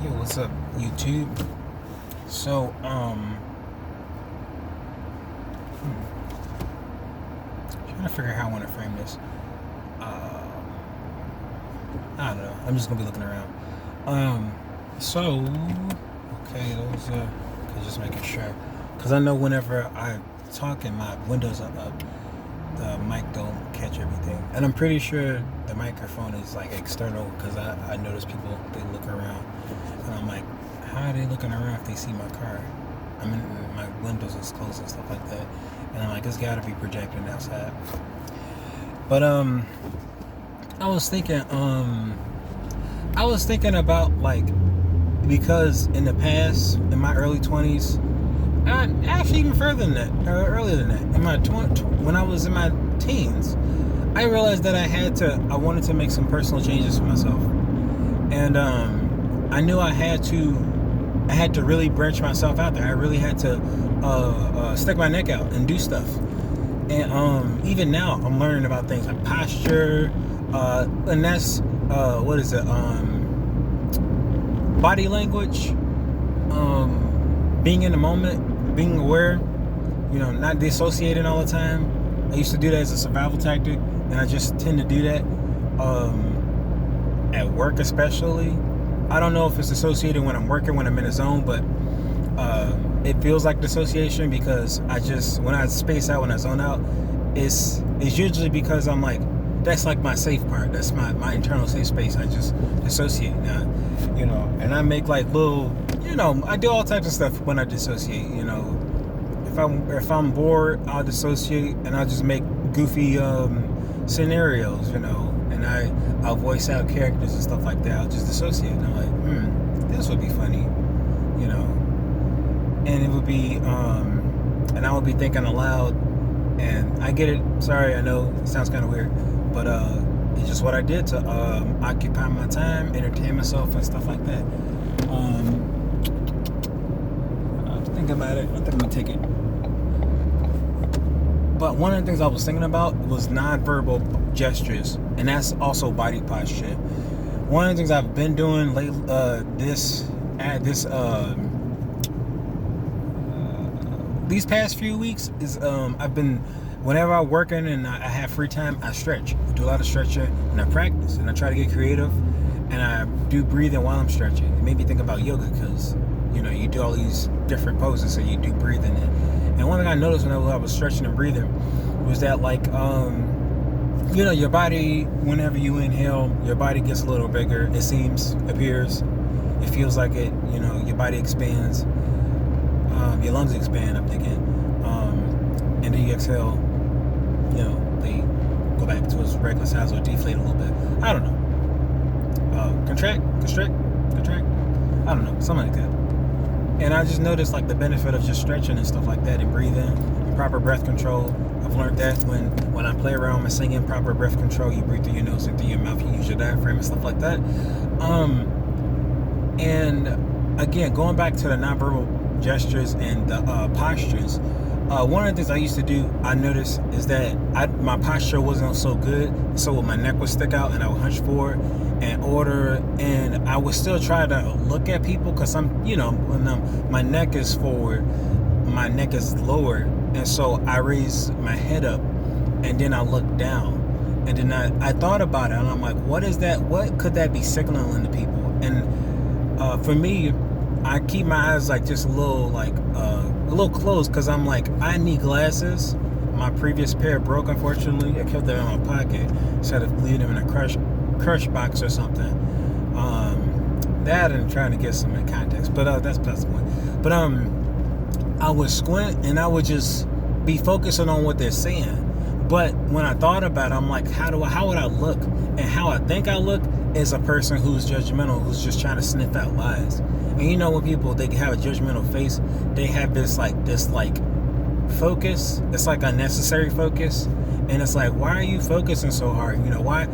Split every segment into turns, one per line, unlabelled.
Yo, what's up, YouTube? So, trying to figure out how I want to frame this. I don't know. I'm just gonna be looking around. Okay, okay, just making sure, because I know whenever I talk and my windows are up, the mic don't catch everything, and I'm pretty sure the microphone is like external, because I notice people, they look around, and I'm like, how are they looking around if they see my car? I mean, my windows is closed and stuff like that, and I'm like, it's got to be projecting outside. But I was thinking about, like, because in the past, in my early 20s, actually even further than that, or earlier than that, in my when I was in my teens, I realized that I wanted to make some personal changes for myself, and I knew I had to really branch myself out there. I really had to stick my neck out and do stuff. And even now, I'm learning about things like posture, and that's body language, being in the moment, being aware, not dissociating all the time. I used to do that as a survival tactic, and I just tend to do that at work especially. I don't know if it's associated when I'm working, when I'm in a zone, but it feels like dissociation, because when I space out, when I zone out, it's usually because I'm like, that's like my safe part. That's my internal safe space. I just dissociate now, and I make like little, I do all types of stuff when I dissociate. If I'm bored, I'll dissociate, and I'll just make goofy scenarios, and I'll voice out characters and stuff like that. I'll just dissociate, and I'm like, this would be funny, and it would be, and I would be thinking aloud, and I get it. Sorry, I know it sounds kind of weird, but it's just what I did to occupy my time, entertain myself, and stuff like that. Think about it. I think I'm gonna take it. But one of the things I was thinking about was nonverbal gestures, and that's also body posture. One of the things I've been doing lately, these past few weeks is whenever I'm working and I have free time, I stretch. I do a lot of stretching, and I practice, and I try to get creative, and I do breathing while I'm stretching. It made me think about yoga, because you do all these different poses, so you do breathing. And one thing I noticed when I was stretching and breathing was that, like, your body, whenever you inhale, your body gets a little bigger. It appears, it feels like it. Your body expands, your lungs expand, I'm thinking, and then you exhale. They go back to its regular size or deflate a little bit. I don't know. Contract. I don't know, something like that. And I just noticed, like, the benefit of just stretching and stuff like that, and breathing, and proper breath control. I've learned that when I play around with singing, proper breath control, you breathe through your nose and through your mouth, you use your diaphragm and stuff like that. And again, going back to the nonverbal gestures and the postures, one of the things I used to do, I noticed, is that my posture wasn't so good, so my neck would stick out, and I would hunch forward and order, and I would still try to look at people, because when my neck is forward, my neck is lower, and so I raise my head up, and then I look down, and then I thought about it, and I'm like, what is that? What could that be signaling to people? And for me, I keep my eyes like just a little closed, because I'm like, I need glasses. My previous pair broke, unfortunately. I kept them in my pocket instead of leaving them in a crush box or something. That and trying to get some in context, but that's the point. But I would squint, and I would just be focusing on what they're saying. But when I thought about it, I'm like, how would I look? And how I think I look is a person who's judgmental, who's just trying to sniff out lies. And when people, they have a judgmental face, they have this focus. It's like unnecessary focus, and it's like, why are you focusing so hard? Why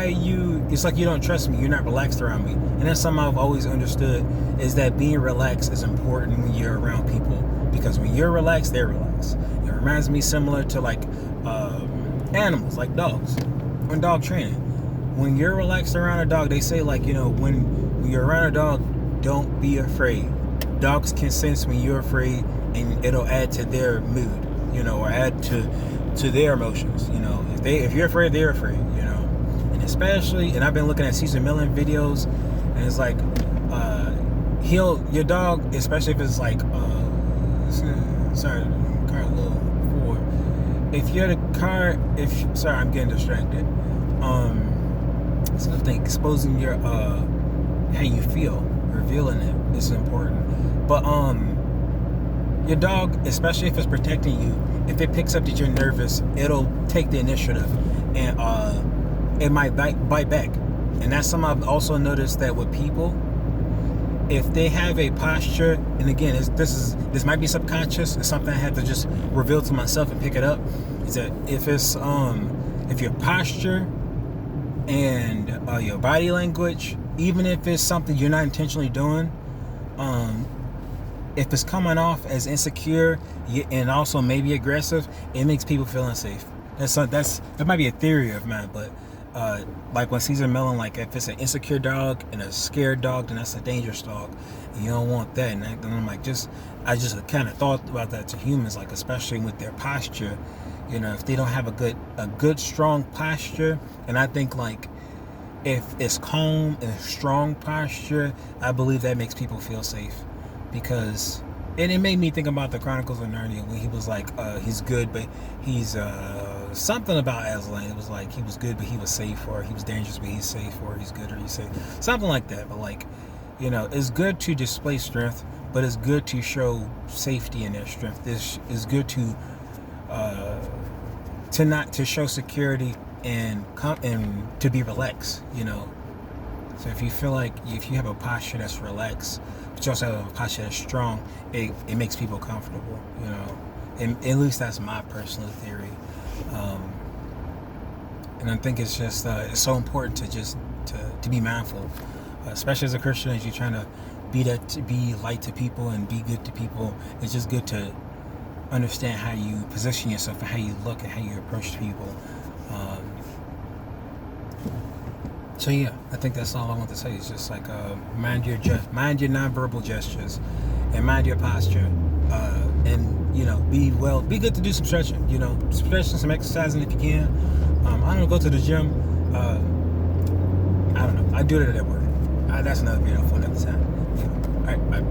are you? It's like you don't trust me. You're not relaxed around me. And that's something I've always understood, is that being relaxed is important when you're around people, because when you're relaxed, they're relaxed. It reminds me similar to like animals, like dogs, when dog training. When you're relaxed around a dog, they say, like, when when you're around a dog, don't be afraid. Dogs can sense when you're afraid, and it'll add to their mood, or add to their emotions. If you're afraid, they're afraid. And especially, and I've been looking at Caesar Millen videos, and it's like your dog, especially if it's like sorry, car a little forward. If you're the car, sorry, I'm getting distracted. Something exposing your how you feel, revealing it is important. But your dog, especially if it's protecting you, if it picks up that you're nervous, it'll take the initiative, and it might bite back. And that's something I've also noticed, that with people, if they have a posture, and again, this might be subconscious, it's something I had to just reveal to myself and pick it up, is that if your posture and your body language, even if it's something you're not intentionally doing, if it's coming off as insecure and also maybe aggressive, it makes people feel unsafe. That might be a theory of mine, but like when Caesar Millen, like if it's an insecure dog and a scared dog, then that's a dangerous dog. And you don't want that. And I'm like, I just kind of thought about that to humans, like especially with their posture. If they don't have a good strong posture, and I think like if it's calm and strong posture, I believe that makes people feel safe. Because, and it made me think about the Chronicles of Narnia, when he was like, he's good, but he's something about Aslan. It was like he was good, but he was safe, or he was dangerous, but he's safe, or he's good, or he's safe, something like that. But like, it's good to display strength, but it's good to show safety in that strength. It's good to not to show security and to be relaxed. So if you feel like if you have a posture that's relaxed, but you also have a posture that's strong, it makes people comfortable. And at least that's my personal theory. And I think it's just it's so important to be mindful, especially as a Christian, as you're trying to be light to people and be good to people. It's just good to understand how you position yourself and how you look and how you approach people. So yeah, I think that's all I want to say. It's just like mind your nonverbal gestures, and mind your posture, and be good to do some stretching. Stretching, some exercising if you can. I don't know, go to the gym. I don't know. I do it at work. That's another video for another time. All right, bye.